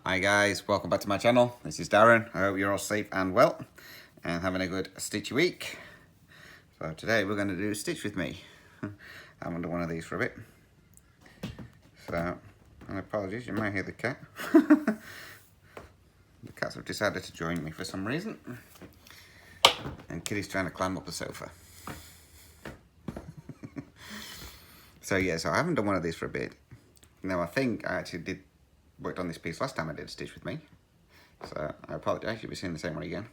Hi guys, welcome back to my channel. This is Darren. I hope you're all safe and well and having a good stitchy week. So today we're going to do Stitch With Me. I haven't done one of these for a bit. So, and apologies, you might hear the cat. The cats have decided to join me for some reason. And Kitty's trying to climb up the sofa. So yeah, so I haven't done one of these for a bit. Now I think I actually worked on this piece last time I did Stitch With Me. So I apologise, you'll be seeing the same one again.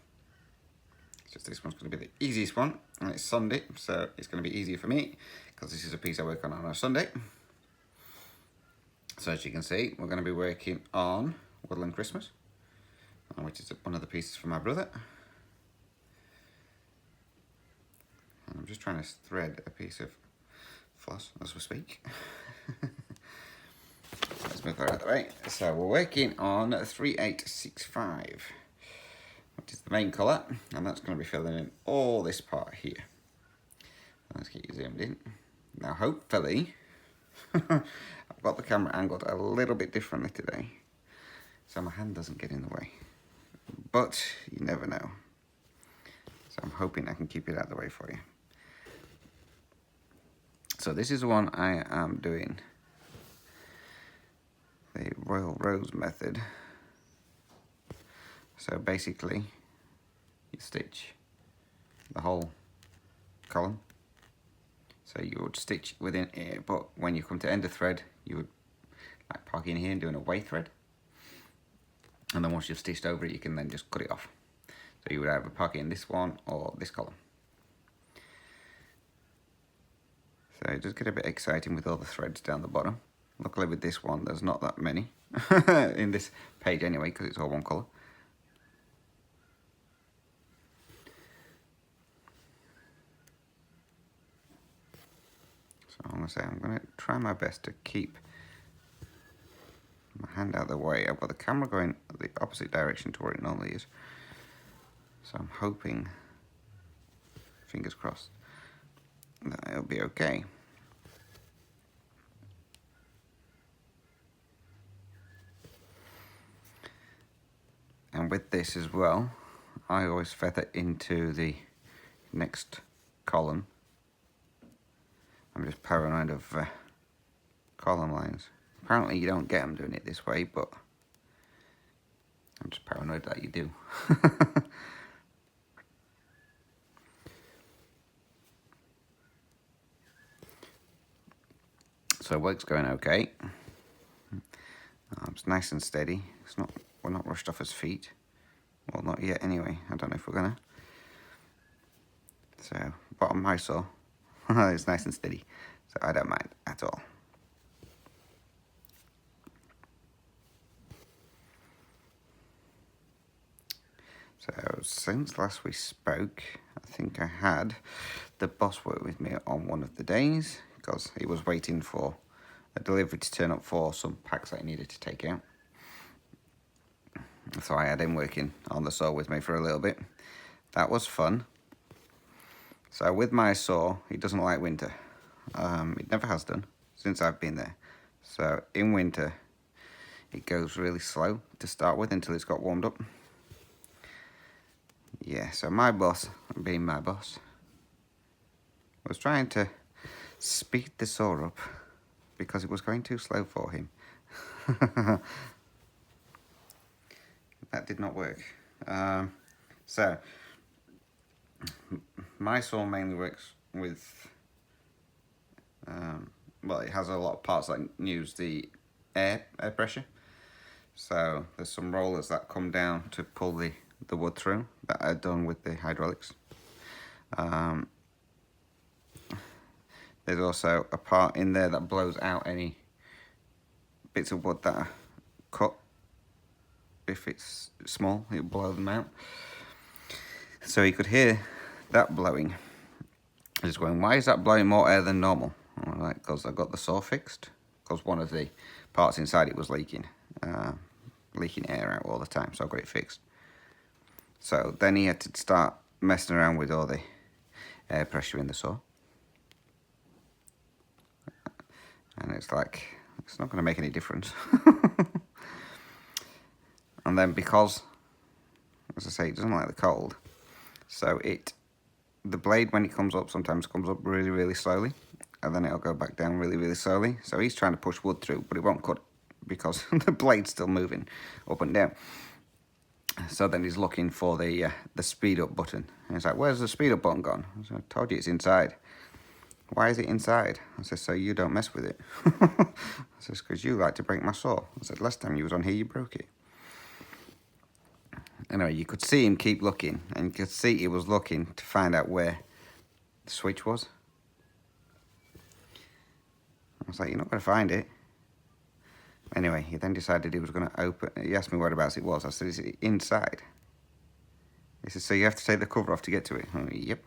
It's just this one's going to be the easiest one, and it's Sunday, so it's going to be easier for me because this is a piece I work on a Sunday. So as you can see, we're going to be working on Woodland Christmas, which is one of the pieces for my brother. And I'm just trying to thread a piece of floss as we speak. Let's move that out of the way. So we're working on 3865, which is the main colour, and that's going to be filling in all this part here. Let's get you zoomed in. Now hopefully, I've got the camera angled a little bit differently today, so my hand doesn't get in the way. But you never know. So I'm hoping I can keep it out of the way for you. So this is the one I am doing the Royal Rose method. So basically, you stitch the whole column. So you would stitch within here, but when you come to end a thread, you would like park in here and doing a way thread. And then once you've stitched over it, you can then just cut it off. So you would either park it in this one or this column. So it does get a bit exciting with all the threads down the bottom. Luckily with this one, there's not that many in this page anyway, because it's all one colour. So I'm going to try my best to keep my hand out of the way. I've got the camera going the opposite direction to where it normally is. So I'm hoping, fingers crossed, that it'll be okay. And with this as well, I always feather into the next column. I'm just paranoid of column lines. Apparently you don't get them doing it this way, but I'm just paranoid that you do. So work's going okay. It's nice and steady. We're not rushed off his feet. Well, not yet anyway. I don't know if we're gonna. So bottom I saw, it's nice and steady, so I don't mind at all. So since last we spoke, I think I had the boss work with me on one of the days because he was waiting for a delivery to turn up for some packs that he needed to take out. So I had him working on the saw with me for a little bit. That was fun. So with my saw, he doesn't like winter. It never has done since I've been there. So in winter, it goes really slow to start with until it's got warmed up. Yeah, so my boss, being my boss, was trying to speed the saw up because it was going too slow for him. That did not work. So my saw mainly works with, well, it has a lot of parts that use the air pressure. So there's some rollers that come down to pull the wood through that are done with the hydraulics. There's also a part in there that blows out any bits of wood that are cut. If it's small, it'll blow them out. So you could hear that blowing. I was going, why is that blowing more air than normal? I'm like, because I got the saw fixed. Because one of the parts inside it was leaking air out all the time, so I got it fixed. So then he had to start messing around with all the air pressure in the saw. And it's like, it's not going to make any difference. And then because, as I say, it doesn't like the cold, so the blade, when it comes up, sometimes comes up really, really slowly, and then it'll go back down really, really slowly. So he's trying to push wood through, but it won't cut because the blade's still moving up and down. So then he's looking for the speed up button. And he's like, where's the speed up button gone? I said, I told you it's inside. Why is it inside? I said, so you don't mess with it. I said, because you like to break my saw. I said, last time you was on here, you broke it. Anyway, you could see him keep looking, and you could see he was looking to find out where the switch was. I was like, you're not going to find it. Anyway, he then decided he was going to open. He asked me whereabouts it was. I said, is it inside? He said, so you have to take the cover off to get to it? I went, yep.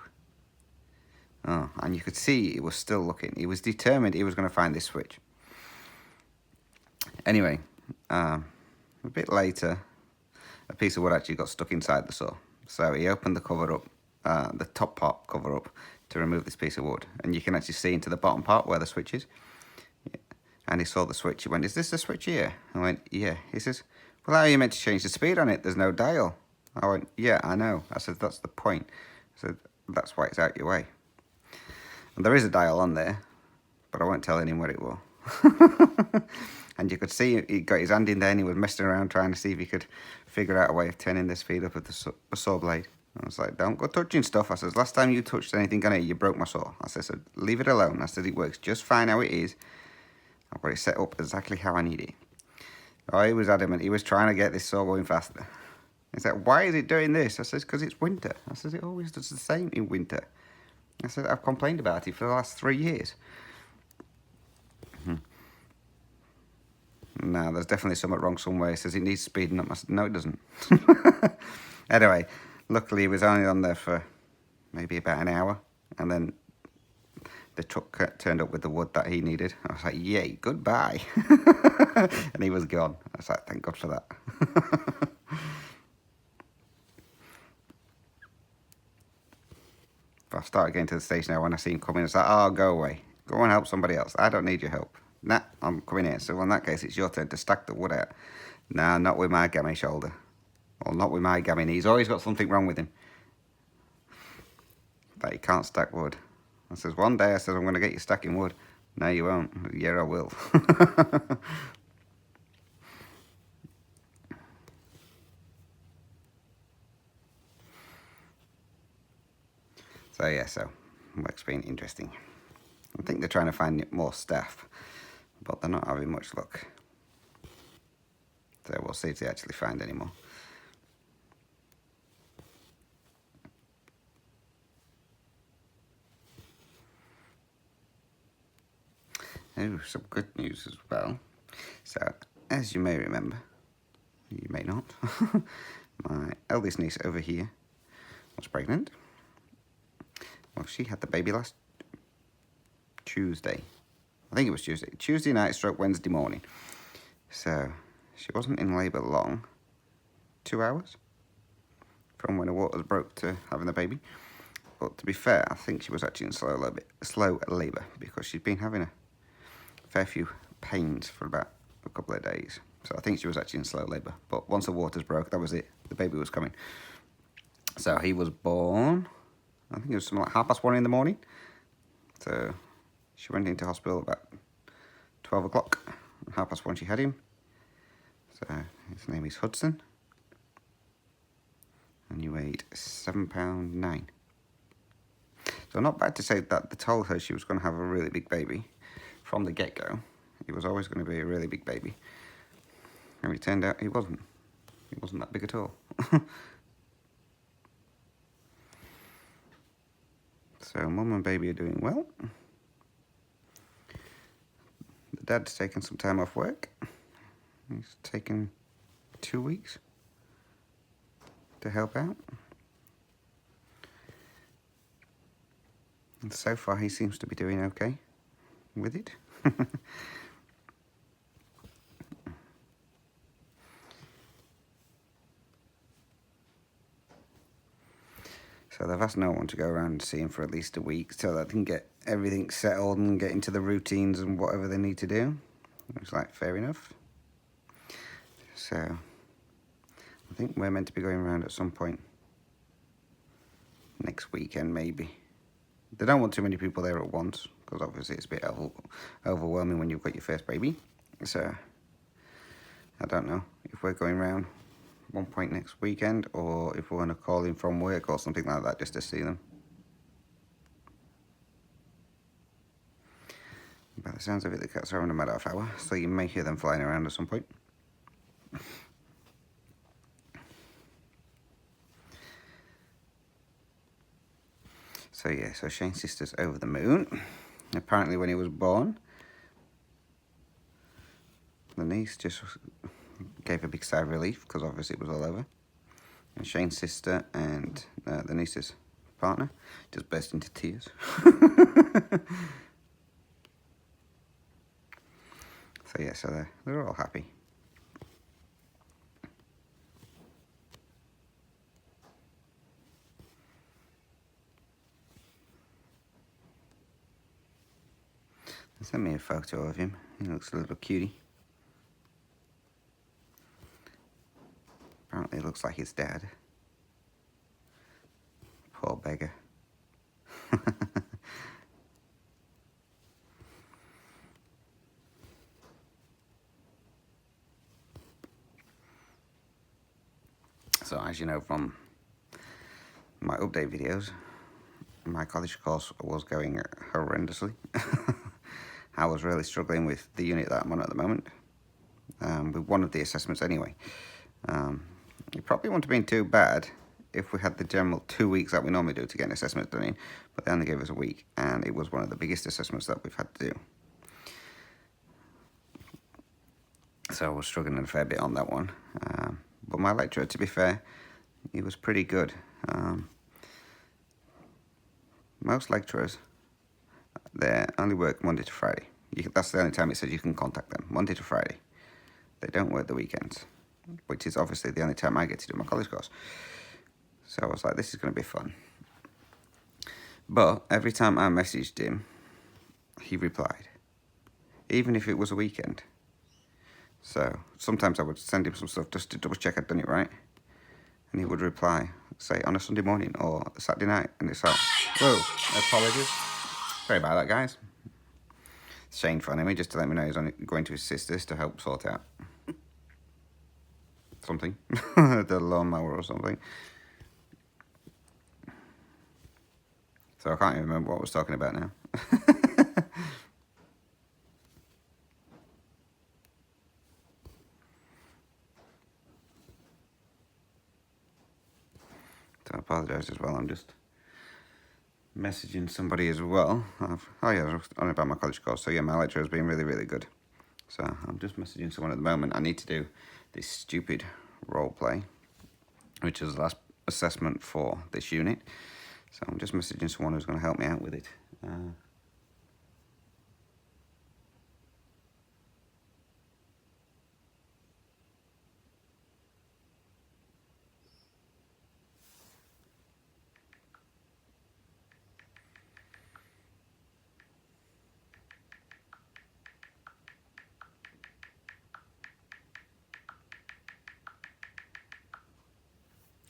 Oh, and you could see he was still looking. He was determined he was going to find this switch. Anyway, a bit later, a piece of wood actually got stuck inside the saw. So he opened the cover up, the top part cover up, to remove this piece of wood. And you can actually see into the bottom part where the switch is. And he saw the switch. He went, is this the switch here? I went, yeah. He says, well, how are you meant to change the speed on it? There's no dial. I went, yeah, I know. I said, that's the point. I said, that's why it's out your way. And there is a dial on there, but I won't tell him what it was. And you could see he got his hand in there and he was messing around trying to see if he could figure out a way of turning the speed up of the saw blade. I was like, don't go touching stuff. I said, last time you touched anything on it, you broke my saw. I said, so leave it alone. I said, it works just fine how it is. I've got it set up exactly how I need it. Oh, he was adamant. He was trying to get this saw going faster. He said, why is it doing this? I said, because it's winter. I said, it always does the same in winter. I said, I've complained about it for the last 3 years. No, there's definitely something wrong somewhere. He says it needs speeding up. I said, no, it doesn't. Anyway, luckily he was only on there for maybe about an hour. And then the truck turned up with the wood that he needed. I was like, yay, goodbye. And he was gone. I was like, thank God for that. But I started getting to the stage now when I see him coming. It's like, oh, go away. Go and help somebody else. I don't need your help. Nah, I'm coming here. So in that case, it's your turn to stack the wood out. Nah, not with my gammy shoulder. Or not with my gammy knee. He's always got something wrong with him. That he can't stack wood. I says, one day, I said, I'm going to get you stacking wood. No, you won't. Yeah, I will. So, yeah, work's been interesting. I think they're trying to find more staff, but they're not having much luck. So we'll see if they actually find any more. Oh, some good news as well. So, as you may remember, you may not, my eldest niece over here was pregnant. Well, she had the baby last Tuesday. I think it was Tuesday. Tuesday night stroke Wednesday morning. So, she wasn't in labour long. 2 hours from when the waters broke to having the baby. But to be fair, I think she was actually in slow labour because she'd been having a fair few pains for about a couple of days. So I think she was actually in slow labour. But once the waters broke, that was it. The baby was coming. So he was born, I think it was something like 1:30 in the morning. So she went into hospital about 12 o'clock. 1:30 she had him. So his name is Hudson. And he weighed £7.9. So not bad to say that they told her she was going to have a really big baby from the get-go. He was always going to be a really big baby. And it turned out he wasn't. He wasn't that big at all. So mum and baby are doing well. The dad's taken some time off work. He's taken 2 weeks to help out. And so far he seems to be doing okay with it. So they've asked no one to go around and see him for at least a week so that they can get everything settled and get into the routines and whatever they need to do. Looks like fair enough. So I think we're meant to be going around at some point next weekend, maybe. They don't want too many people there at once, because obviously it's a bit overwhelming when you've got your first baby. So, I don't know if we're going around one point next weekend, or if we're going to call in from work or something like that just to see them. By the sounds of it, the cats are having a mad half hour, so you may hear them flying around at some point. So yeah, so Shane's sister's over the moon. Apparently when he was born, the niece just gave a big sigh of relief, because obviously it was all over. And Shane's sister and the niece's partner just burst into tears. So yeah, so they're all happy. They sent me a photo of him. He looks a little cutie. Apparently it looks like his dad. Poor beggar. So as you know from my update videos, my college course was going horrendously. I was really struggling with the unit that I'm on at the moment, with one of the assessments anyway. It probably wouldn't have been too bad if we had the general 2 weeks that we normally do to get an assessment done in, but they only gave us a week, and it was one of the biggest assessments that we've had to do. So I was struggling a fair bit on that one. But my lecturer, to be fair, he was pretty good. Most lecturers, they only work Monday to Friday. That's the only time it says you can contact them, Monday to Friday. They don't work the weekends, which is obviously the only time I get to do my college course. So I was like, this is going to be fun. But every time I messaged him, he replied, even if it was a weekend. So sometimes I would send him some stuff just to double check I'd done it right. And he would reply, say, on a Sunday morning or a Saturday night. And it's like, whoa, apologies. Sorry about that, guys. Shane phoning me just to let me know he's going to his sister's to help sort out something. The lawnmower or something. So I can't even remember what I was talking about now. So I apologise as well. I'm just messaging somebody as well. Oh yeah, I was on about my college course. So yeah, my lecturer has been really, really good. So I'm just messaging someone at the moment. I need to do this stupid role play, which is the last assessment for this unit. So I'm just messaging someone who's going to help me out with it.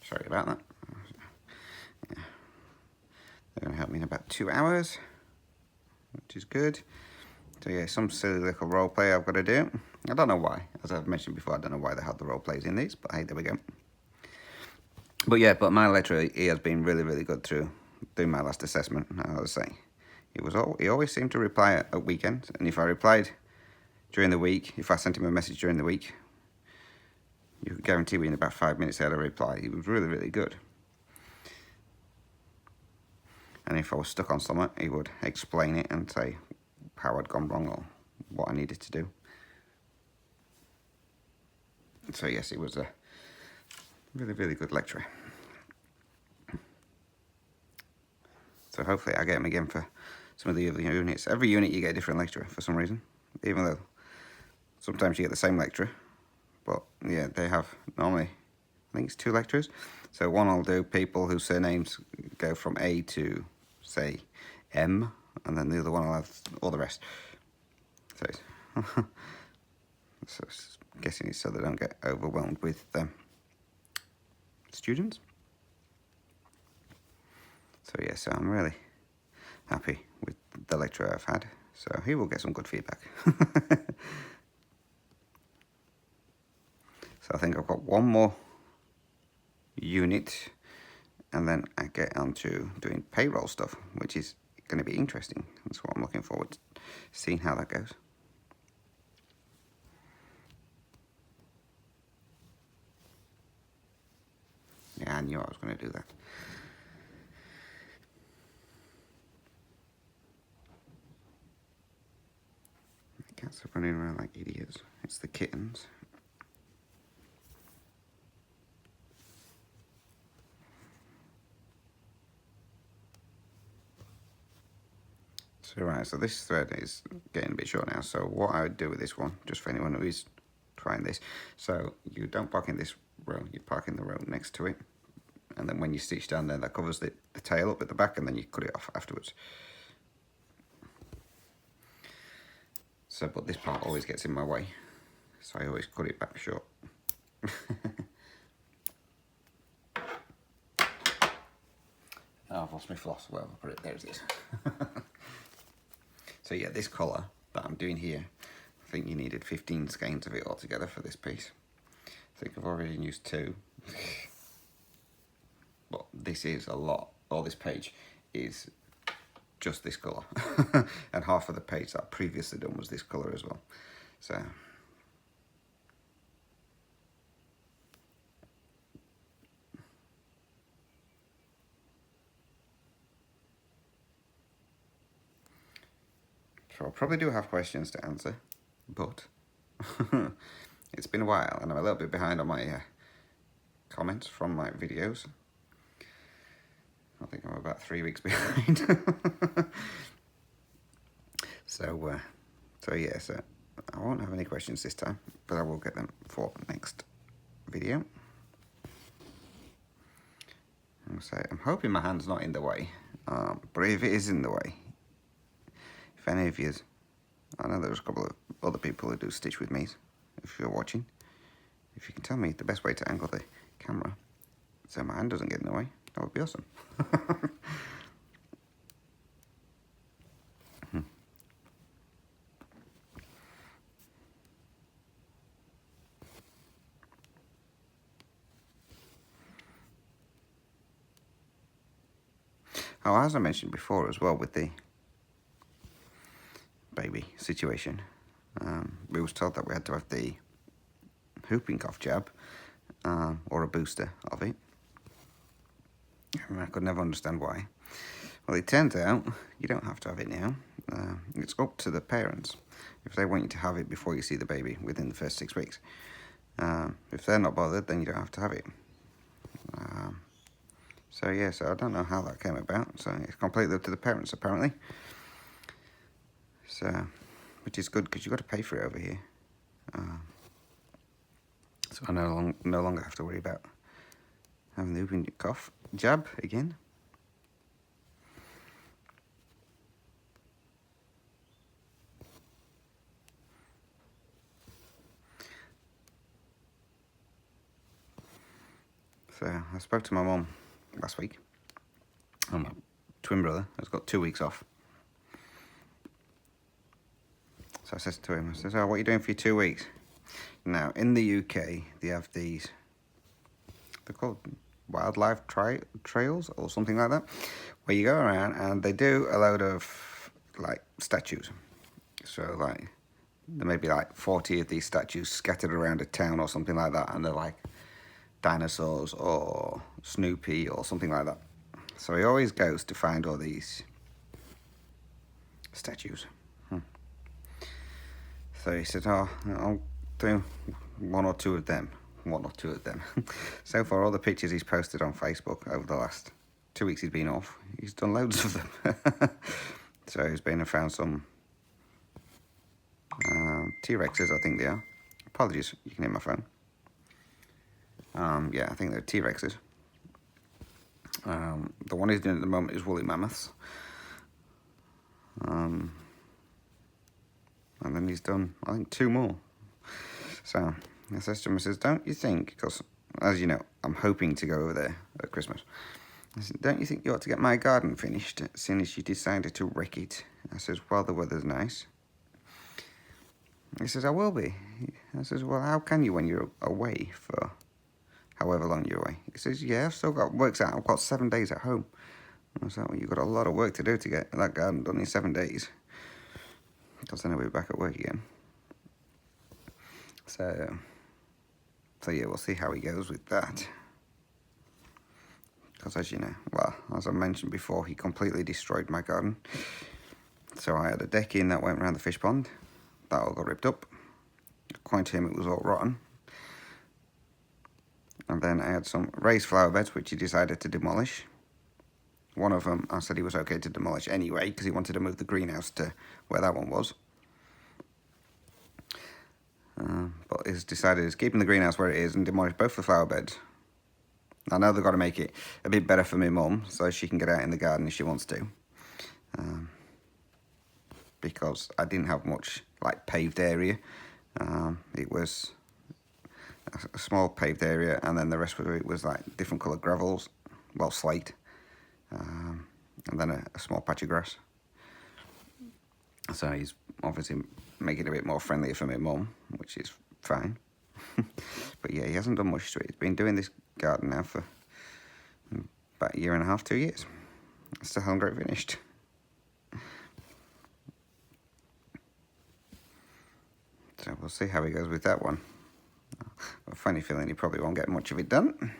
Sorry about that. Yeah. They're going to help me in about 2 hours, which is good. So yeah, some silly little role play I've got to do. I don't know why. As I've mentioned before, I don't know why they had the role plays in these, but hey, there we go. But yeah, but my lecturer, he has been really, really good through doing my last assessment, I would say. He always seemed to reply at weekends, and if I replied during the week, if I sent him a message during the week, you could guarantee within about 5 minutes he had a reply. He was really, really good. And if I was stuck on something, he would explain it and say how I'd gone wrong or what I needed to do. So yes, he was a really, really good lecturer. So hopefully I get him again for some of the other units. Every unit you get a different lecturer for some reason, even though sometimes you get the same lecturer. But yeah, they have normally, I think it's 2 lecturers. So one will do people whose surnames go from A to, say, M, and then the other one will have all the rest. So, so I'm guessing it's so they don't get overwhelmed with students. So yeah, so I'm really happy with the lecturer I've had. So he will get some good feedback. So I think I've got one more unit, and then I get onto doing payroll stuff, which is going to be interesting. That's what I'm looking forward to seeing how that goes. Yeah, I knew I was going to do that. The cats are running around like idiots. It's the kittens. So right, so this thread is getting a bit short now. So what I would do with this one, just for anyone who is trying this, so you don't park in this row, you park in the row next to it. And then when you stitch down there, that covers the tail up at the back, and then you cut it off afterwards. So, but this part always gets in my way, so I always cut it back short. Oh, I've lost my floss. Well, I'll put it there. It is. So yeah, this colour that I'm doing here, I think you needed 15 skeins of it altogether for this piece. I think I've already used 2. But this is a lot. All this page is just this colour. And half of the page that I previously done was this colour as well. So I probably do have questions to answer, but it's been a while and I'm a little bit behind on my comments from my videos. I think I'm about 3 weeks behind. So yeah, so I won't have any questions this time, but I will get them for next video. So I'm hoping my hand's not in the way, but if it is in the way, if any of you, I know there's a couple of other people who do stitch with me, if you're watching, if you can tell me the best way to angle the camera so my hand doesn't get in the way, that would be awesome. Oh, as I mentioned before as well with the baby situation, we was told that we had to have the whooping cough jab or a booster of it. And I could never understand why. Well, it turns out you don't have to have it now. It's up to the parents if they want you to have it before you see the baby within the first 6 weeks. If they're not bothered, then you don't have to have it. So yeah, so I don't know how that came about. So it's completely up to the parents apparently. So, which is good because you've got to pay for it over here. So I no longer have to worry about having the whooping cough jab again. So I spoke to my mum last week. And my twin brother has got 2 weeks off. So I said to him, I said, "Oh, what are you doing for your 2 weeks?" Now, in the UK, they have these, they're called wildlife trails or something like that, where you go around and they do a load of, like, statues. So, like, there may be, like, 40 of these statues scattered around a town or something like that, and they're, like, dinosaurs or Snoopy or something like that. So he always goes to find all these statues. So he said, "Oh, I'll do one or two of them. So far, all the pictures he's posted on Facebook over the last 2 weeks he's been off, he's done loads of them. So he's been and found some T-Rexes, I think they are. Apologies, you can hear my phone. Yeah, I think they're T-Rexes. The one he's doing at the moment is woolly mammoths. And then he's done, I think, 2 more. So I says to him, I says, "Don't you think," because as you know, I'm hoping to go over there at Christmas. I said, don't you think you ought to get my garden finished, seeing as you decided to wreck it? I says, well, the weather's nice. He says, I will be. I says, well, how can you when you're away for however long you're away? He says, yeah, I've still got, works out, I've got 7 days at home. I was like, well, you've got a lot of work to do to get that garden done in 7 days. Because then I'll be back at work again. So yeah, we'll see how he goes with that. Because as you know, well, as I mentioned before, he completely destroyed my garden. So I had a deck in that went around the fish pond. That all got ripped up. According to him, it was all rotten. And then I had some raised flower beds, which he decided to demolish. One of them, I said he was okay to demolish anyway, because he wanted to move the greenhouse to where that one was. But he's decided he's keeping the greenhouse where it is and demolish both the flower beds. I know they've got to make it a bit better for my mum, so she can get out in the garden if she wants to. Because I didn't have much like paved area. It was a small paved area, and then the rest of it was like different coloured gravels, well, slate, and then a small patch of grass. So he's obviously making it a bit more friendlier for my mum, which is fine. But yeah, he hasn't done much to it. He's been doing this garden now for about 1.5 to 2 years. Still haven't got it finished. So we'll see how he goes with that one. A funny feeling he probably won't get much of it done.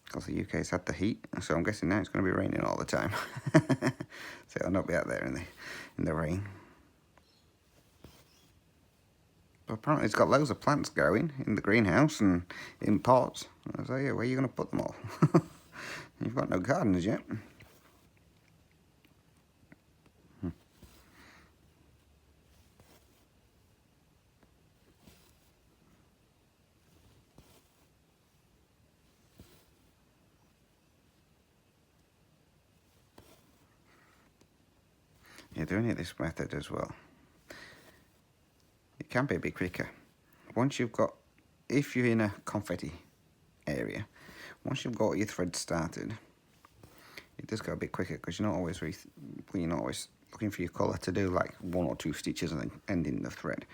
Because the UK's had the heat, so I'm guessing now it's going to be raining all the time. So I'll not be out there in the rain. But apparently it's got loads of plants growing in the greenhouse and in pots. I was like, yeah, where are you going to put them all? You've got no gardeners yet. You're doing it this method as well. It can be a bit quicker. Once you've got, if you're in a confetti area, once you've got your thread started, it does go a bit quicker because you're not always looking for your colour to do like 1 or 2 stitches and then ending the thread.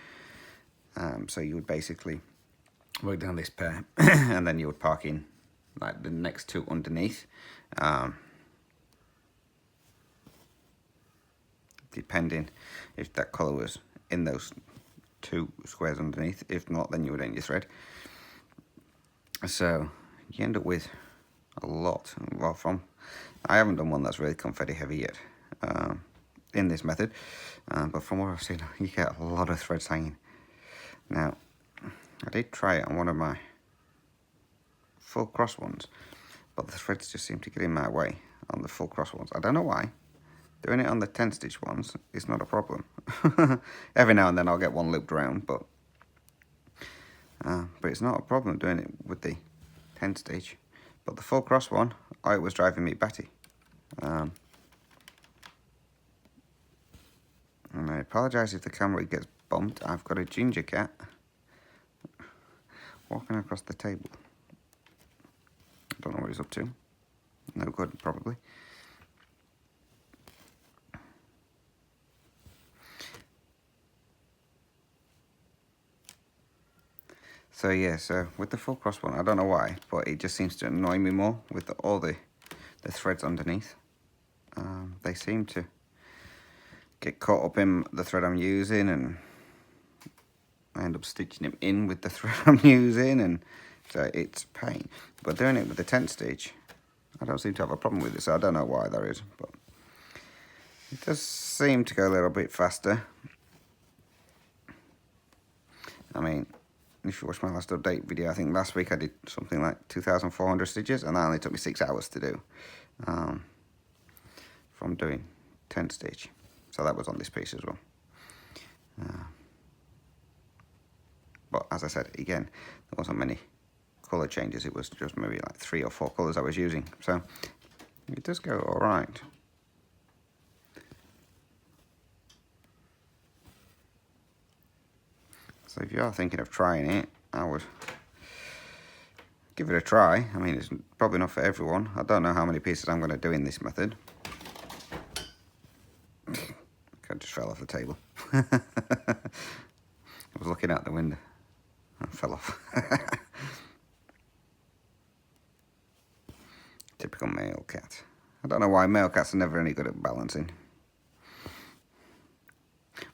So you would basically work down this pair and then you would park in like the next 2 underneath. Depending if that colour was in those 2 squares underneath. If not, then you would end your thread. So you end up with a lot. Well, I haven't done one that's really confetti heavy yet in this method, but from what I've seen, you get a lot of threads hanging. Now, I did try it on one of my full cross ones, but the threads just seem to get in my way on the full cross ones. I don't know why. Doing it on the 10 stitch ones is not a problem. Every now and then I'll get one looped around, but it's not a problem doing it with the 10 stitch. But the full cross one, it was driving me batty. And I apologise if the camera gets bumped. I've got a ginger cat walking across the table. I don't know what he's up to. No good, probably. So yeah, so with the full cross one, I don't know why, but it just seems to annoy me more with all the threads underneath. They seem to get caught up in the thread I'm using, and I end up stitching them in with the thread I'm using, and so it's a pain. But doing it with the 10 stitch, I don't seem to have a problem with it, so I don't know why there is, but it does seem to go a little bit faster. I mean, if you watch my last update video, I think last week I did something like 2,400 stitches, and that only took me 6 hours to do from doing 10 stitch. So that was on this piece as well. But as I said, again, there wasn't many colour changes. It was just maybe like 3 or 4 colours I was using. So it does go all right. So if you are thinking of trying it, I would give it a try. I mean, it's probably not for everyone. I don't know how many pieces I'm going to do in this method. I just fell off the table. I was looking out the window and fell off. Typical male cat. I don't know why male cats are never any good at balancing.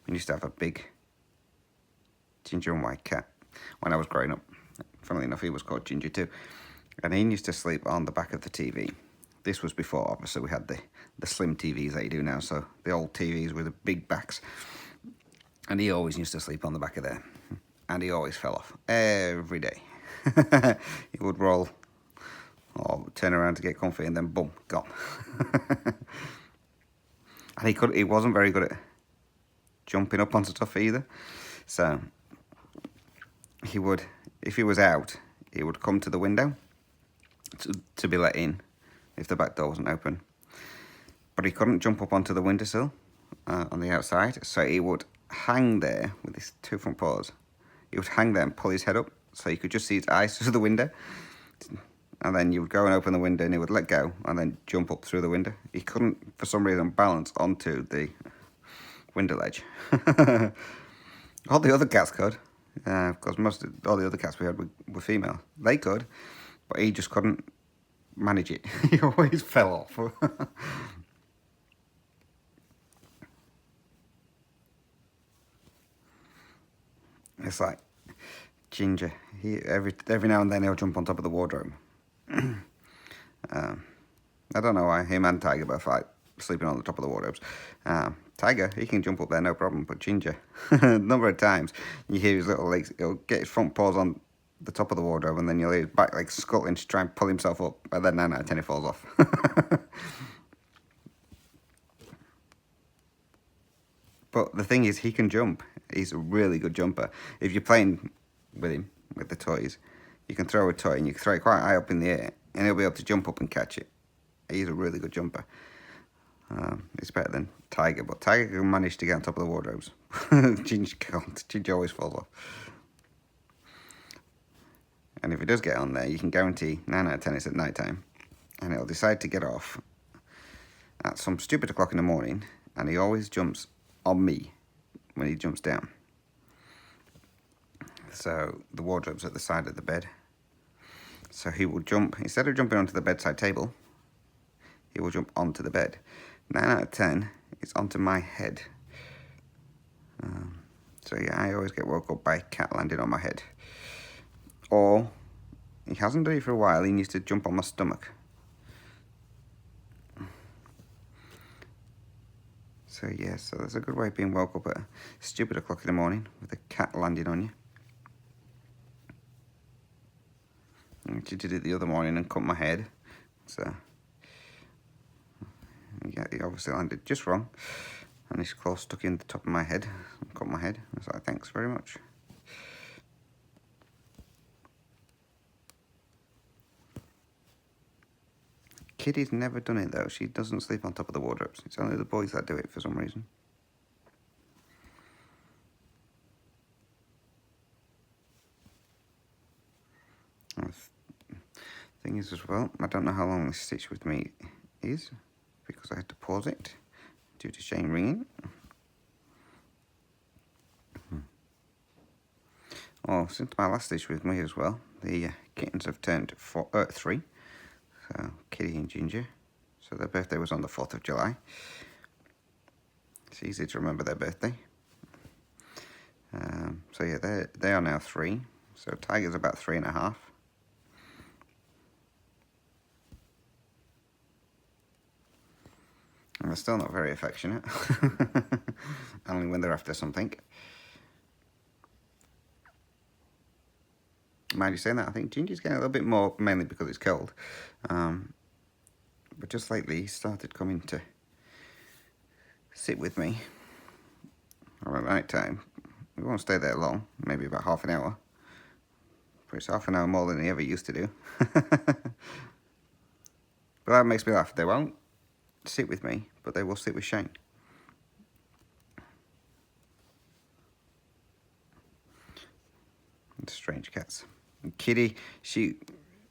We used to have a big ginger and white cat when I was growing up. Funnily enough, he was called Ginger too. And he used to sleep on the back of the TV. This was before, obviously, we had the slim TVs that you do now, so the old TVs with the big backs. And he always used to sleep on the back of there. And he always fell off, every day. He would roll, or turn around to get comfy, and then boom, gone. And he wasn't very good at jumping up on stuff either. So he would, if he was out, he would come to the window to be let in if the back door wasn't open. But he couldn't jump up onto the windowsill on the outside, so he would hang there with his 2 front paws. He would hang there and pull his head up so you could just see his eyes through the window. And then you would go and open the window and he would let go and then jump up through the window. He couldn't, for some reason, balance onto the window ledge. All the other cats could. Of course, all the other cats we had were female. They could, but he just couldn't manage it. He always fell off. It's like Ginger. Every now and then he'll jump on top of the wardrobe. I don't know why him and Tiger both like sleeping on the top of the wardrobes. Tiger, he can jump up there no problem, but Ginger, a number of times you hear his little legs, he'll get his front paws on the top of the wardrobe and then you'll hear his back legs scuttling to try and pull himself up, but then 9 out of 10 he falls off. But the thing is, he can jump. He's a really good jumper. If you're playing with him, with the toys, you can throw a toy and you can throw it quite high up in the air and he'll be able to jump up and catch it. He's a really good jumper. It's better than Tiger, but Tiger can manage to get on top of the wardrobes. Ginger can't. Ginger always falls off. And if he does get on there, you can guarantee 9 out of 10 it's at night time. And he'll decide to get off at some stupid o'clock in the morning, and he always jumps on me when he jumps down. So the wardrobe's at the side of the bed. So he will jump, instead of jumping onto the bedside table, he will jump onto the bed. 9 out of 10, it's onto my head. So yeah, I always get woke up by a cat landing on my head. Or, he hasn't done it for a while, he needs to jump on my stomach. So yeah, so that's a good way of being woke up at a stupid o'clock in the morning with a cat landing on you. And she did it the other morning and cut my head. So yeah, he obviously landed just wrong. And his claw stuck in the top of my head and cut my head. I was like, thanks very much. Kitty's never done it though. She doesn't sleep on top of the wardrobes. It's only the boys that do it for some reason. Thing is as well, I don't know how long this stitch with me is because I had to pause it due to Shane ringing. Well, since my last stitch with me as well, the kittens have turned 3. So, Kitty and Ginger. So their birthday was on the 4th of July. It's easy to remember their birthday. So yeah, they are now 3. So Tiger's about 3.5. And they're still not very affectionate. Only when they're after something. Mind you saying that, I think Ginger's getting a little bit more, mainly because it's cold. But just lately, he started coming to sit with me around night time. We won't stay there long, maybe about half an hour. But it's half an hour more than he ever used to do. But that makes me laugh. They won't sit with me, but they will sit with Shane. Strange cats. And Kitty, she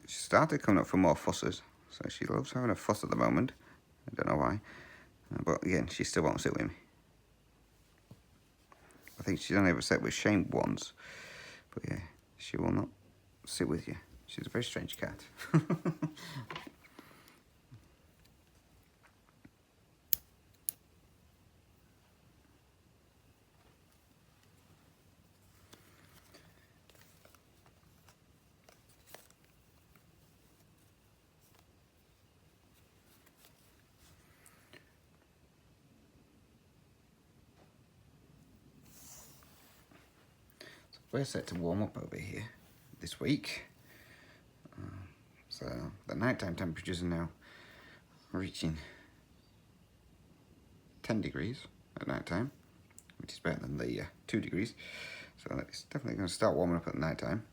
started coming up for more fusses, so she loves having a fuss at the moment. I don't know why, but again, she still won't sit with me. I think she's only ever sat with Shane once, but yeah, she will not sit with you. She's a very strange cat. We're set to warm up over here this week. So the nighttime temperatures are now reaching 10 degrees at nighttime, which is better than the 2 degrees. So it's definitely going to start warming up at nighttime.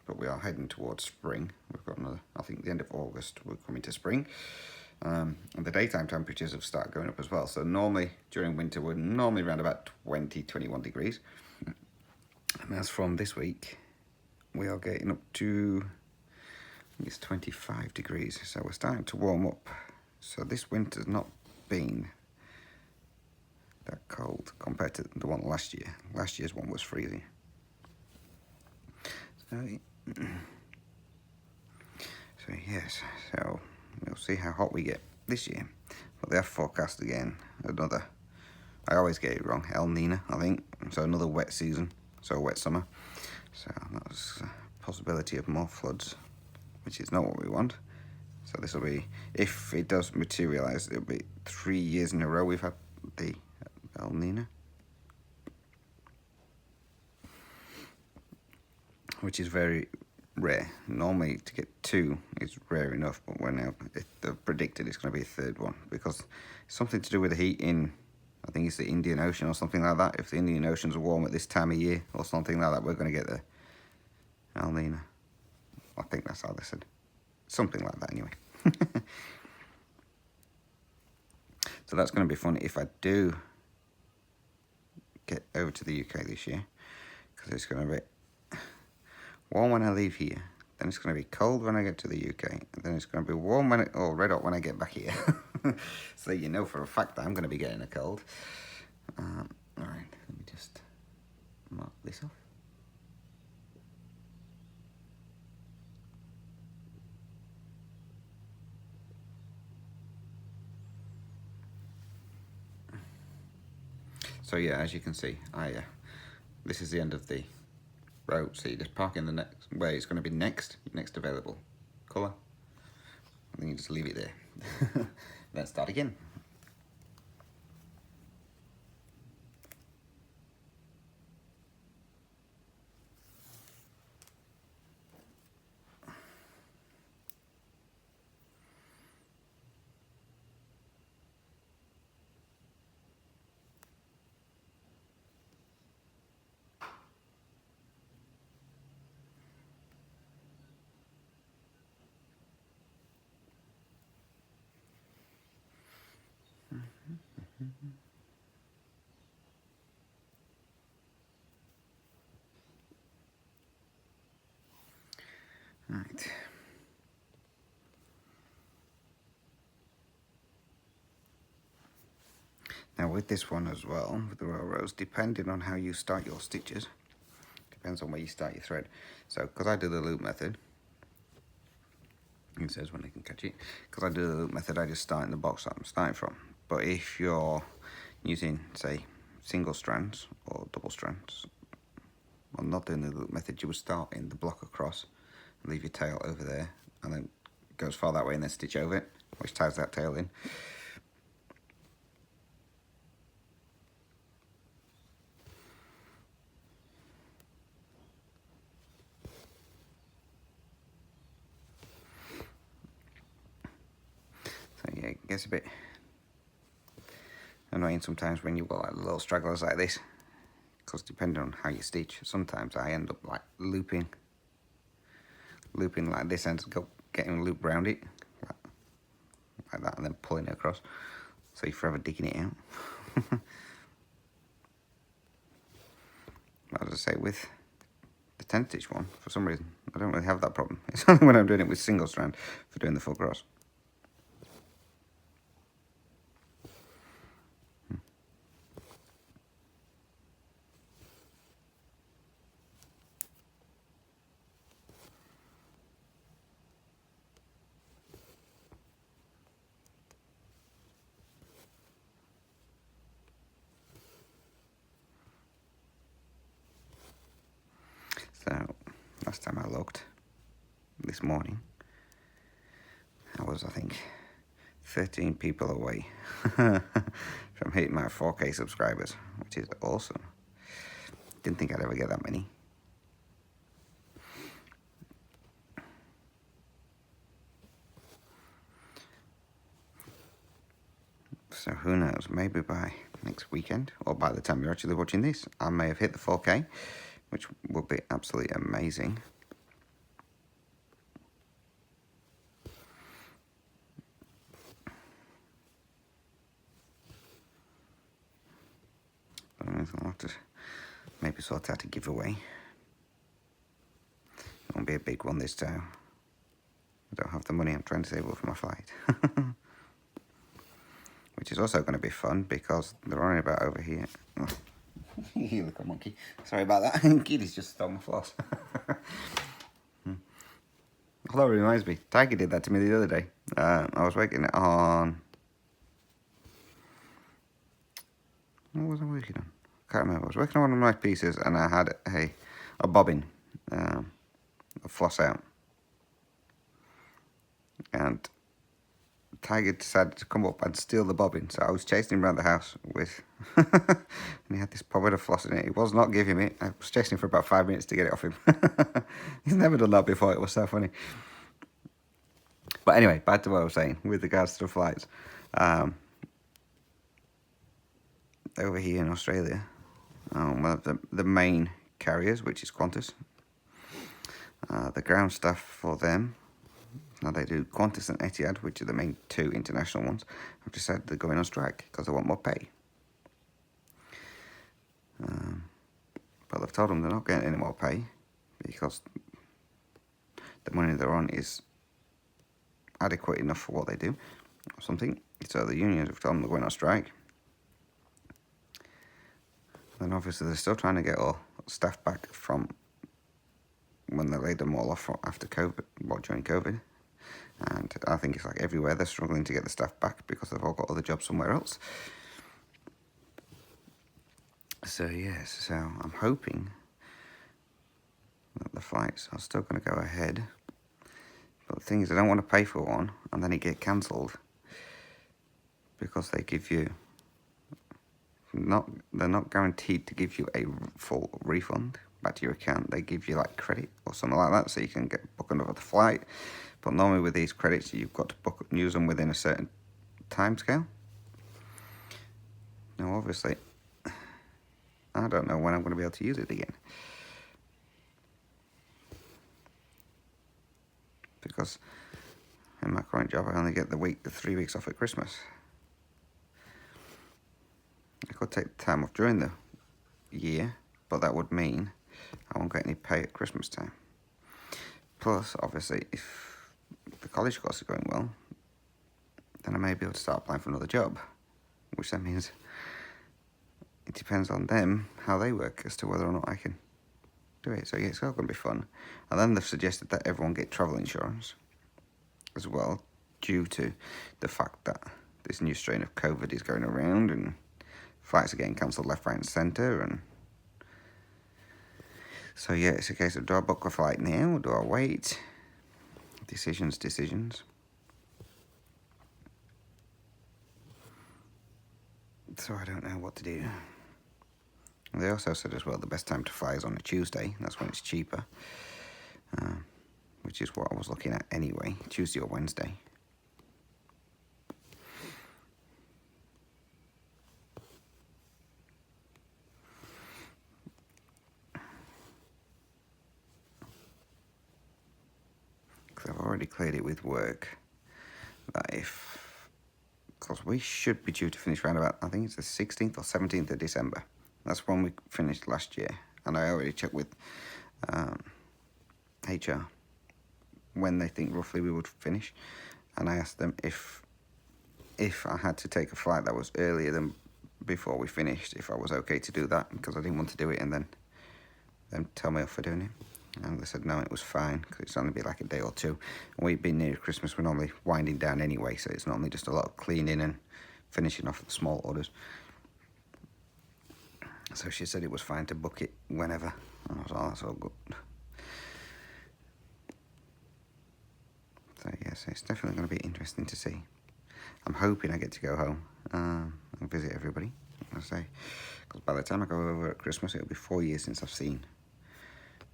But we are heading towards spring. We've got another, I think the end of August, we're coming to spring. And the daytime temperatures have started going up as well. So normally during winter, we're normally around about 20, 21 degrees. And as from this week, we are getting up to, I think it's 25 degrees. So we're starting to warm up. So this winter's not been that cold compared to the one last year. Last year's one was freezing. So yes, so we'll see how hot we get this year. But they have forecast again another, I always get it wrong, El Nino, I think. So another wet season, so a wet summer. So that's a possibility of more floods, which is not what we want. So this will be, if it does materialise, it'll be 3 years in a row we've had the El Nino, which is very rare. Normally to get 2 is rare enough, but we're now, they've predicted it's going to be a 3rd one, because it's something to do with the heat in, I think it's the Indian Ocean or something like that. If the Indian Ocean's warm at this time of year or something like that, we're going to get the El Nino. I think that's how they said. Something like that anyway. So that's going to be fun if I do get over to the UK this year, because it's going to be warm when I leave here, then it's going to be cold when I get to the UK, and then it's going to be warm when red hot when I get back here. So you know for a fact that I'm going to be getting a cold. Alright, let me just mark this off. So yeah, as you can see, this is the end of the road, so you just park in the next, where it's going to be next available colour, and then you just leave it there. Then start again. Right. Now with this one as well, with the row rows, depending on how you start your stitches, depends on where you start your thread. So, because I do the loop method, it says when I can catch it, because I do the loop method, I just start in the box that I'm starting from. But if you're using, say, single strands or double strands, well, not doing the loop method, you would start in the block across, leave your tail over there, and then go as far that way and then stitch over it, which ties that tail in. So yeah, it gets a bit annoying sometimes when you've got like little stragglers like this, because depending on how you stitch, sometimes I end up like looping like this and getting loop round it like that, and then pulling it across, so you're forever digging it out. As I say, with the 10th one for some reason. I don't really have that problem. It's only when I'm doing it with single strand for doing the full cross. So, last time I looked, this morning, I was, I think, 13 people away from hitting my 4K subscribers, which is awesome. Didn't think I'd ever get that many. So who knows, maybe by next weekend, or by the time you're actually watching this, I may have hit the 4K, which would be absolutely amazing. I'll have to maybe sort out a giveaway. It won't be a big one this time. I don't have the money I'm trying to save up for my flight. Which is also going to be fun because they're only about over here. Oh. You little monkey. Sorry about that. Kitty's just stole my floss. Although it reminds me, Tiger did that to me the other day. I was working on... What was I working on? I can't remember. I was working on one of my pieces and I had a bobbin, a floss out. And Tiger decided to come up and steal the bobbin, so I was chasing him around the house with... and he had this bobbin of floss in it. He was not giving me it. I was chasing him for about 5 minutes to get it off him. He's never done that before. It was so funny. But anyway, back to what I was saying with regards to the flights. Over here in Australia, one of the main carriers, which is Qantas, the ground staff for them, now they do Qantas and Etihad, which are the main two international ones, have decided they're going on strike because they want more pay. But they've told them they're not getting any more pay because the money they're on is adequate enough for what they do, or something. So the unions have told them they're going on strike. Then obviously they're still trying to get all staff back from when they laid them all off after COVID, well, during COVID. And I think it's like everywhere they're struggling to get the staff back because they've all got other jobs somewhere else. So yes, so I'm hoping that the flights are still going to go ahead. But the thing is, I don't want to pay for one and then it get cancelled because they give you they're not guaranteed to give you a full refund back to your account. They give you like credit or something like that, so you can book another flight. But normally with these credits, you've got to use them within a certain time scale. Now, obviously, I don't know when I'm going to be able to use it again, because in my current job, I only get the 3 weeks off at Christmas. I could take the time off during the year, but that would mean I won't get any pay at Christmas time. Plus, obviously, if the college course is going well, then I may be able to start applying for another job, which then means it depends on them, how they work, as to whether or not I can do it. So yeah, it's all going to be fun. And then they've suggested that everyone get travel insurance as well, due to the fact that this new strain of COVID is going around and flights are getting cancelled left, right and centre. And so yeah, it's a case of, do I book a flight now or do I wait? Decisions. So I don't know what to do. They also said as well the best time to fly is on a Tuesday. That's when it's cheaper, which is what I was looking at anyway, Tuesday or Wednesday. Because I've already cleared it with work that because we should be due to finish around about, I think it's the 16th or 17th of December. That's when we finished last year. And I already checked with HR when they think roughly we would finish, and I asked them if I had to take a flight that was earlier than before we finished, if I was okay to do that, because I didn't want to do it and then them tell me off for doing it. And they said no, it was fine, because it's only be like a day or two. And we've been near Christmas, we're normally winding down anyway, so it's normally just a lot of cleaning and finishing off the small orders. So she said it was fine to book it whenever. And I was like, oh, that's all good. So yes, it's definitely going to be interesting to see. I'm hoping I get to go home and visit everybody, I say, because by the time I go over at Christmas, it'll be 4 years since I've seen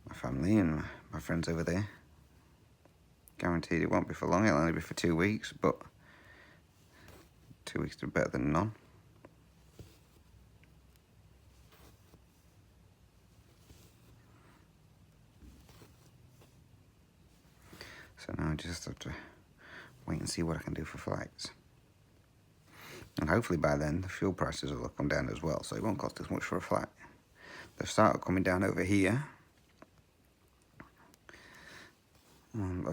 my family and my friends over there. Guaranteed it won't be for long, it'll only be for 2 weeks, but 2 weeks are better than none. So now I just have to wait and see what I can do for flights. And hopefully by then the fuel prices will come down as well, so it won't cost as much for a flight. They've started coming down over here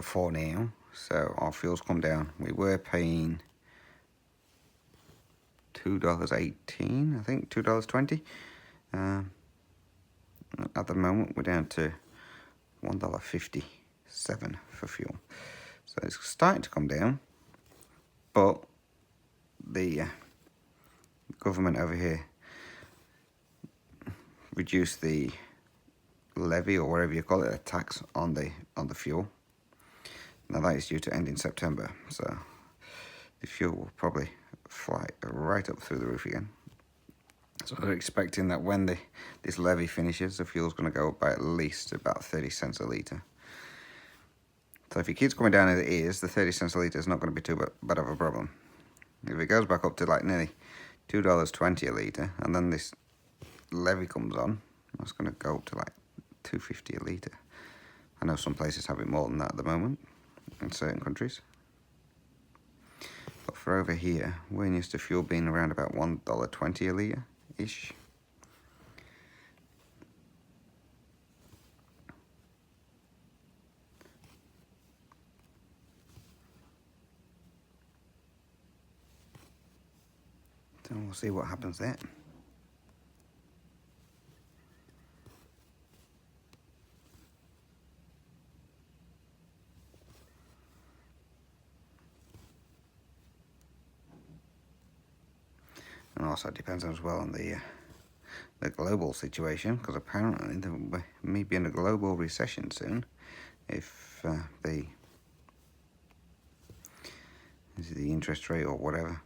for now, so our fuel's come down. We were paying $2.18, I think, $2.20. At the moment we're down to $1.57 for fuel. So it's starting to come down, but the government over here reduced the levy, or whatever you call it, a tax on the fuel. Now that is due to end in September, so the fuel will probably fly right up through the roof again. So we're expecting that when this levy finishes, the fuel's going to go up by at least about 30 cents a litre. So if it keeps coming down as it is, the 30 cents a litre is not going to be too bad of a problem. If it goes back up to like nearly $2.20 a litre, and then this levy comes on, that's going to go up to like $2.50 a litre. I know some places have it more than that at the moment, in certain countries. But for over here, we're used to fuel being around about $1.20 a litre-ish. So we'll see what happens there. And also it depends as well on the global situation, because apparently there may be in a global recession soon if the interest rate or whatever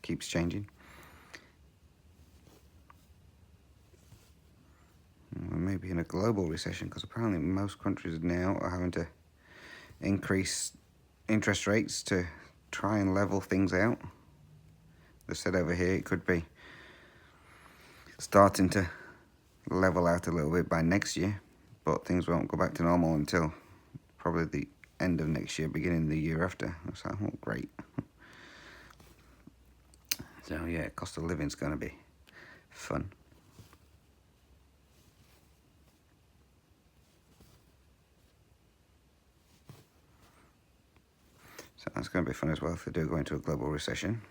keeps changing. We may be in a global recession, because apparently most countries now are having to increase interest rates to try and level things out. They said over here it could be starting to level out a little bit by next year, but things won't go back to normal until probably the end of next year, beginning of the year after. So, oh, great. So yeah, cost of living's going to be fun. So that's going to be fun as well if they do go into a global recession,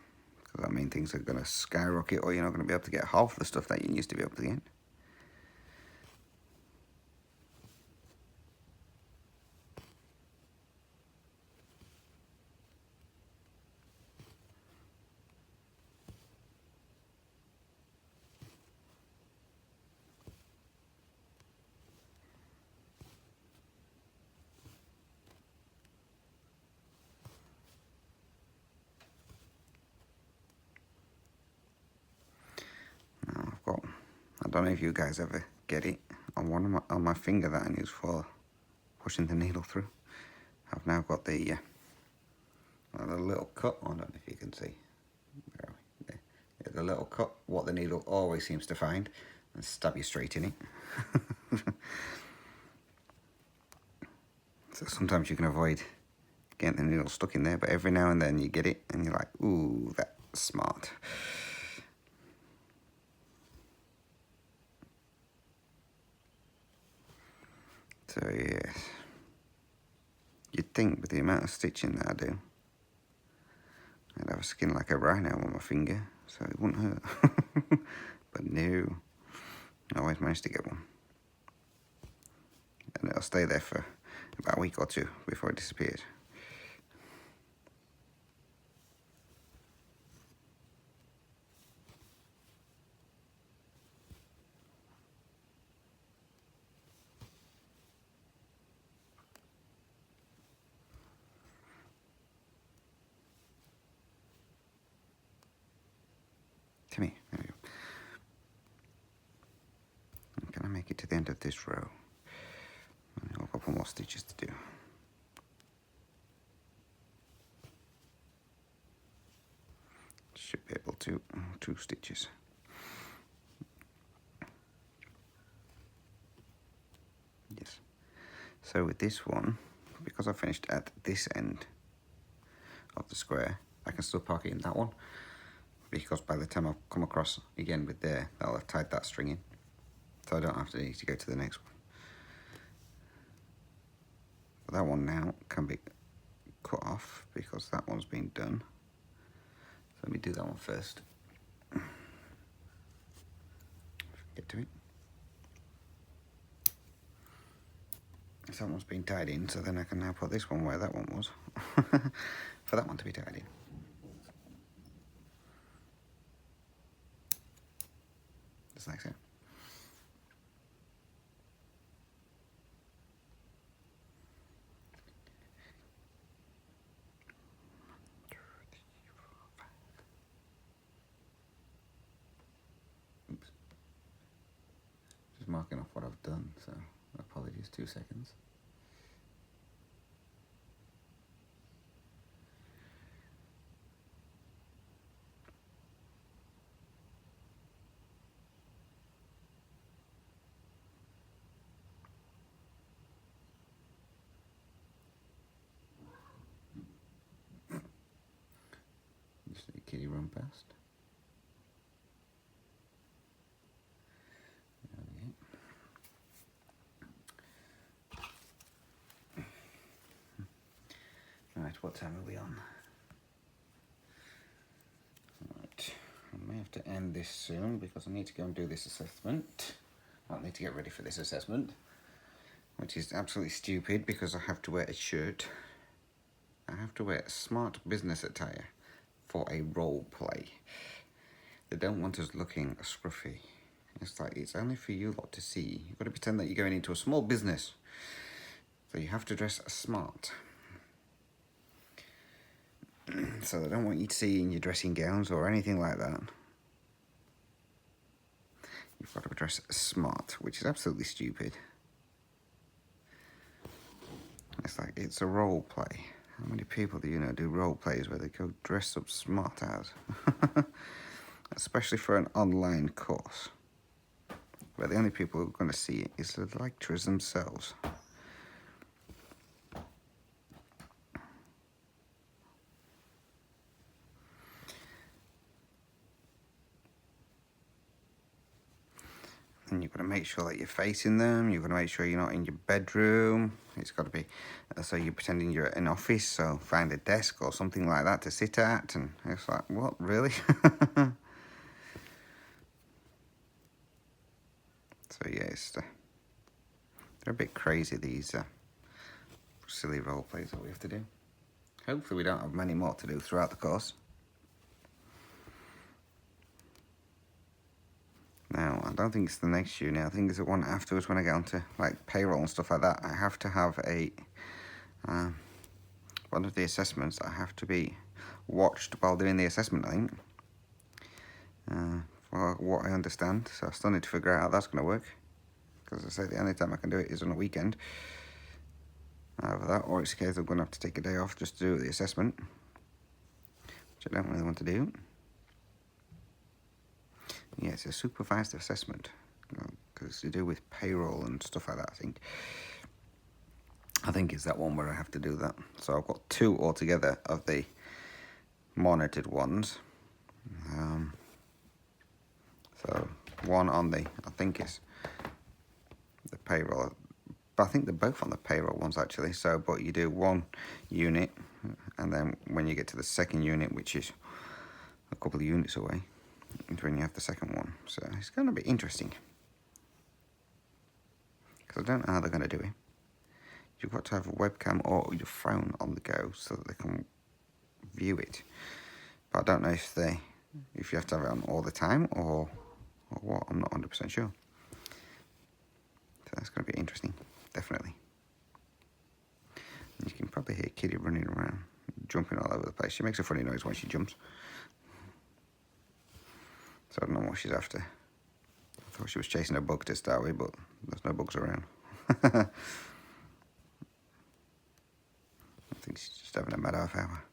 because that means things are going to skyrocket, or you're not going to be able to get half the stuff that you used to be able to get. I don't know if you guys ever get it on my finger that I use for pushing the needle through. I've now got the little cut. I don't know if you can see. There. Yeah, the little cut, what the needle always seems to find, and stab you straight in it. So sometimes you can avoid getting the needle stuck in there, but every now and then you get it and you're like, ooh, that's smart. So yes, you'd think with the amount of stitching that I do, I'd have a skin like a rhino on my finger, so it wouldn't hurt. But no, I always managed to get one. And it'll stay there for about a week or two before it disappears. Come here, there we go. And can I make it to the end of this row? And I've got a couple more stitches to do. Should be able to, 2 stitches. Yes. So with this one, because I finished at this end of the square, I can still park it in that one, because by the time I come across again with there, I'll have tied that string in, so I don't have to need to go to the next one. But that one now can be cut off because that one's been done. So let me do that one first. Get to it. So that one's been tied in, so then I can now put this one where that one was for that one to be tied in. Just like so. Oops. Just marking off what I've done, so apologies, 2 seconds. Just let Kitty run past. Right, what time are we on? Right, I may have to end this soon because I need to go and do this assessment. I need to get ready for this assessment, which is absolutely stupid because I have to wear a shirt. I have to wear a smart business attire for a role play. They don't want us looking scruffy. It's like, it's only for you lot to see. You've got to pretend that you're going into a small business. So you have to dress smart. So they don't want you to see in your dressing gowns or anything like that. You've got to dress smart, which is absolutely stupid. It's like, it's a role play. How many people do you know do role plays where they go dress up smart as? Especially for an online course, where the only people who are going to see it is the lecturers themselves. And you've got to make sure that you're facing them. You've got to make sure you're not in your bedroom. It's got to be, so you're pretending you're in an office, so find a desk or something like that to sit at. And it's like, what, really? So yeah, they're a bit crazy, these silly role plays that we have to do. Hopefully we don't have many more to do throughout the course. Now, I don't think it's the next uni. I think it's the one afterwards when I get onto like payroll and stuff like that. I have to have a one of the assessments. I have to be watched while doing the assessment, I think. For what I understand, so I still need to figure out how that's going to work. Because I say the only time I can do it is on a weekend. Either that, or it's a case I'm going to have to take a day off just to do the assessment, which I don't really want to do. Yeah, it's a supervised assessment, because it's to do with payroll and stuff like that, I think it's that one where I have to do that. So I've got 2 altogether of the monitored ones. So one on the, I think it's the payroll but I think they're both on the payroll ones actually. So, but you do one unit, and then when you get to the second unit, which is a couple of units away, is when you have the second one. So it's going to be interesting, because I don't know how they're going to do it. You've got to have a webcam or your phone on the go so that they can view it. But I don't know if you have to have it on all the time or what. I'm not 100% sure. So that's going to be interesting, definitely. And you can probably hear Kitty running around, jumping all over the place. She makes a funny noise when she jumps. So I don't know what she's after. I thought she was chasing a bug to start with, but there's no bugs around. I think she's just having a mad half hour.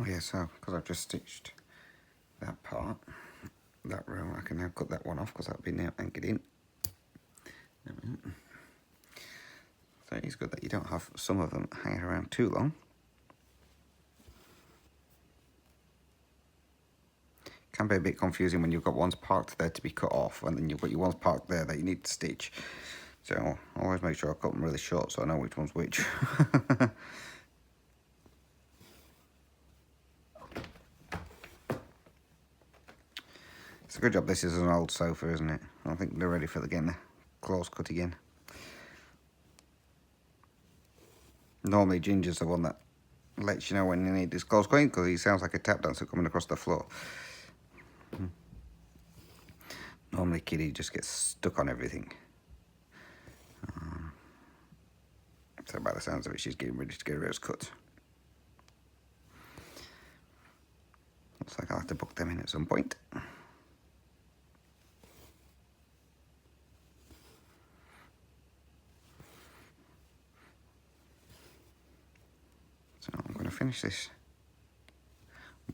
Oh yeah, so because I've just stitched that part, that row, I can now cut that one off because that'll be now anchored in. So it's good that you don't have some of them hanging around too long. Can be a bit confusing when you've got ones parked there to be cut off, and then you've got your ones parked there that you need to stitch. So I always make sure I cut them really short so I know which one's which. It's a good job this is an old sofa, isn't it? I think they're ready for getting the claws cut again. Normally Ginger's the one that lets you know when you need his claws cutting, because he sounds like a tap dancer coming across the floor. Normally Kitty just gets stuck on everything. So by the sounds of it, she's getting ready to get hers cut. Looks like I'll have to book them in at some point. So I'm going to finish this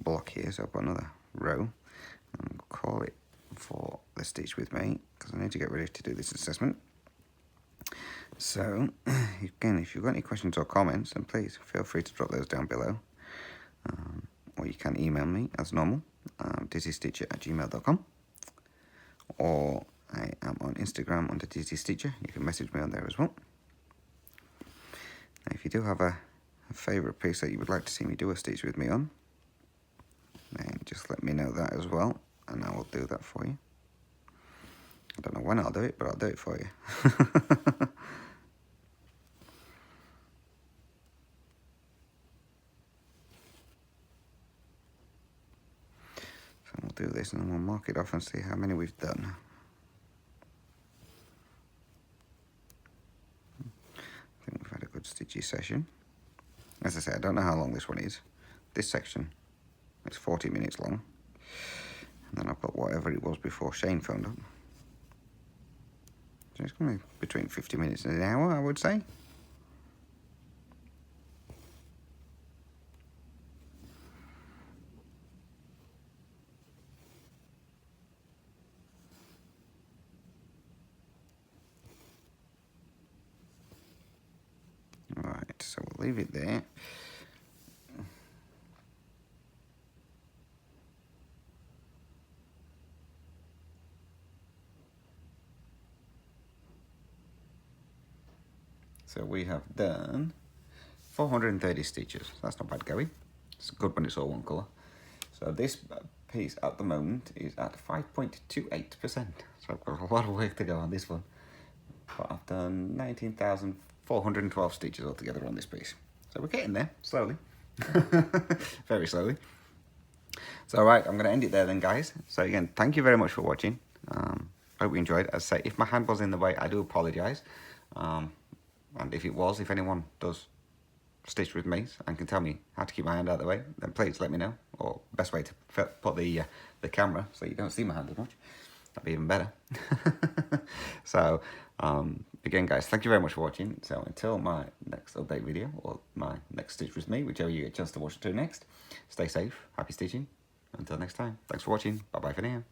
block here, so I've got another row, and call it for the Stitch With Me, because I need to get ready to do this assessment. So, again, if you've got any questions or comments, then please feel free to drop those down below. Or you can email me as normal, dizzystitcher@gmail.com. Or I am on Instagram under dizzystitcher. You can message me on there as well. Now, if you do have a favourite piece that you would like to see me do a stitch with me on, then just let me know that as well, and I will do that for you. I don't know when I'll do it, but I'll do it for you. So we'll do this and then we'll mark it off and see how many we've done. I think we've had a good stitchy session. As I say, I don't know how long this one is. This section is 40 minutes long. And then I've got whatever it was before Shane phoned up. So it's going to be between 50 minutes and an hour, I would say. Right, so we'll leave it there. So we have done 430 stitches. That's not bad going. It's good when it's all one colour. So this piece at the moment is at 5.28%. So I've got a lot of work to go on this one. But I've done 19,412 stitches altogether on this piece. So we're getting there, slowly. Very slowly. So right, I'm going to end it there then, guys. So again, thank you very much for watching. Hope you enjoyed. As I say, if my hand was in the way, I do apologise. And if it was, if anyone does stitch with me and can tell me how to keep my hand out of the way, then please let me know. Or best way to put the camera so you don't see my hand as much. That'd be even better. So, again, guys, thank you very much for watching. So until my next update video, or my next stitch with me, whichever you get a chance to watch it to next, stay safe, happy stitching. Until next time, thanks for watching. Bye-bye for now.